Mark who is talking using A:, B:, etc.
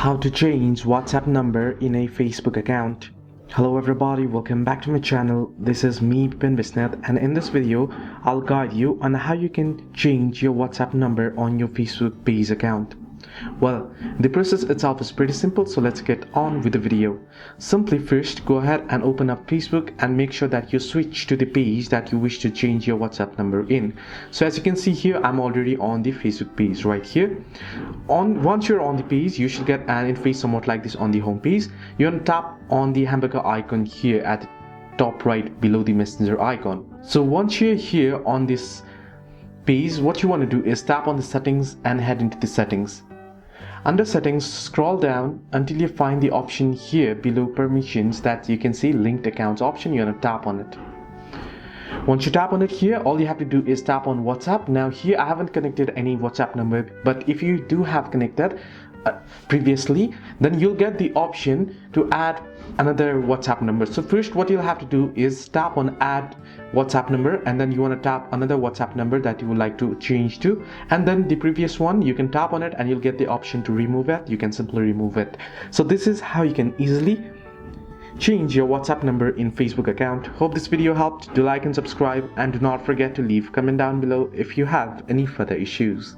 A: How to change WhatsApp number in a Facebook account. Hello everybody, welcome back to my channel. This is me Bipin Bisnath, and in this video I'll guide you on how you can change your WhatsApp number on your Facebook page account. Well, the process itself is pretty simple, so let's get on with the video. Simply first go ahead and open up Facebook and make sure that you switch to the page that you wish to change your WhatsApp number in. So as you can see here, I'm already on the Facebook page right here. Once you're on the page, you should get an interface somewhat like this on the home page. You want to tap on the hamburger icon here at the top right below the messenger icon. So once you're here on this page, what you want to do is tap on the settings and head into the settings. Under settings, scroll down until you find the option here below permissions that you can see linked accounts option. You're going to tap on it. Once you tap on it here, all you have to do is tap on WhatsApp. Now here I haven't connected any WhatsApp number, but if you do have connected previously, then you'll get the option to add another WhatsApp number. So first what you'll have to do is tap on add WhatsApp number, and then you want to tap another WhatsApp number that you would like to change to, and then the previous one you can tap on it and you'll get the option to remove it. You can simply remove it. So this is how you can easily change your WhatsApp number in Facebook account. Hope this video helped. Do like and subscribe, and do not forget to leave a comment down below if you have any further issues.